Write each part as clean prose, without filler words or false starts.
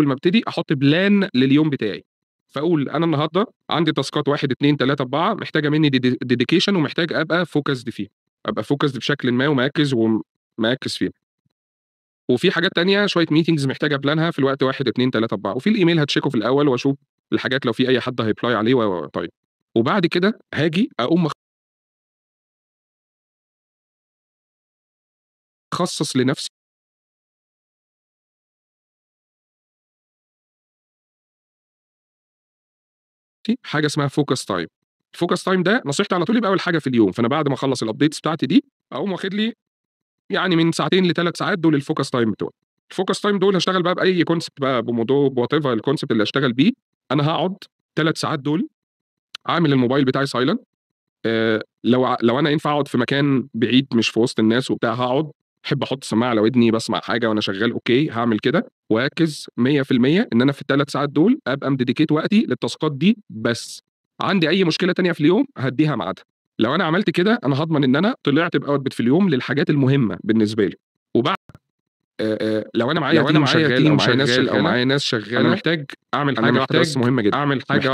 أول ما ابتدي أحط بلان لليوم بتاعي، فأقول أنا النهارده عندي تاسكات 1، 2، 3، 4 محتاجة مني dedication ومحتاج أبقى focused فيها، أبقى focused بشكلٍ ما ومركّز فيها. وفي حاجات تانية شوية meetings محتاج أبلانها في الوقت 1، 2، 3، 4 وفي الإيميل هاتشيكه في الأول وأشوف الحاجات لو في أي حد هيreply عليه طيب. وبعد كده هاجي أقوم مخصص لنفسي حاجة اسمها focus time. الfocus time ده نصيحتي على طول يبقى أول حاجة في اليوم، فأنا بعد ما أخلّص الupdates بتاعتي دي أقوم واخد لي يعني من ساعتين ل3 ساعات دول الfocus time بتوعي. الfocus time دول هاشتغل بقى بأي concept بقى بموضوع whatever الconcept اللي هاشتغل بيه، أنا هاقعد 3 ساعات دول عامل الموبايل بتاعي silent. لو أنا ينفع أقعد في مكان بعيد مش في وسط الناس وبتاع هاقعد، أحب أحط سماعة على ودني باسمع حاجة وأنا شغال أوكي، هاعمل كده وأركّز 100% إن أنا في ال3 ساعات دول أبقى مdedicate وقتي للتاسكات دي بس. عندي أي مشكلة تانية في اليوم هادّيها ميعادها. لو أنا عملت كده أنا هاضمن إن أنا طلعت بoutput في اليوم للحاجات المهمة بالنسبة لي. وبعد لو أنا معايا team شغال أو معايا ناس شغالة أنا محتاج أعمل حاجة واحدة بس مهمة جدًا، محتاج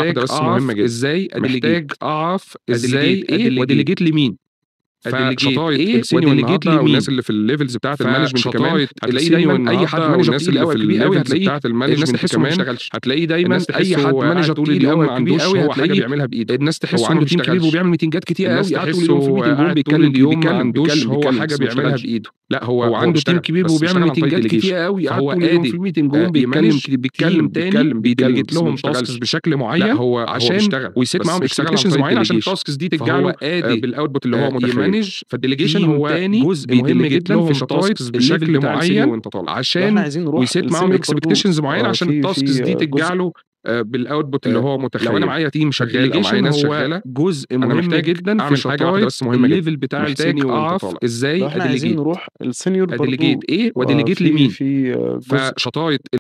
أعرف إزاي وأdelegate لمين. فشطاية الsenior النهارده والناس اللي في الlevels بتاعة الmanagement كمان هتلاقي دايمًا أي حد manager تقيل أوي كبير أوي هتلاقيه الناس تحسه ما بيشتغلش، هتلاقيه دايمًا أي حد manager طول اليوم ما عندوش هو حاجة بيعملها بإيده، الناس تحسه عنده team كبير وبيعمل ميتنجات كتيرة أوي، الناس قاعد طول اليوم في تحسه meeting room قاعد طول اليوم ما عندوش هو حاجة بس ما بيعملها بيشتغلش. بإيده. لأ هو عنده اشتغل team كبير بس وبيعمل اشتغل عن طريق ميتنجات delegation. كتيرة أوي، قاعد فهو طول اليوم في قادر meeting room بيتكلم تاني بيديليجيت بس ما لهم بيشتغلش. tasks بشكل معين لأ هو عشان بيشتغل ويسيت بس معاهم بيشتغل عن expectations طريق معينة عشان delegation. الtasks دي ترجع فهو له قادر بالoutput اللي هو متخيله. يمانج فالdelegation team هو تاني جزء مهم بيديليجيت جدًا في لهم شطاية tasks الليفل بشكل بتاع الsenior معين وأنت طالع، وإحنا عشان عايزين نروح ويسيت معاهم الsenior برضه expectations معينة عشان في الtasks دي جزء ترجع له بالoutput اللي هو متخيله. لو أنا معايا team شغال أو معايا الdelegation ناس هو شغالة جزء أنا مهم محتاج جدًا في أعمل حاجة واحدة شطاية بس مهمة جدًا، الlevel بتاع محتاج الsenior وأنت أعرف طالع. إزاي لو إحنا عايزين أdelegate نروح الsenior برضه إيه وأdelegate في لمين. جزء فشطاية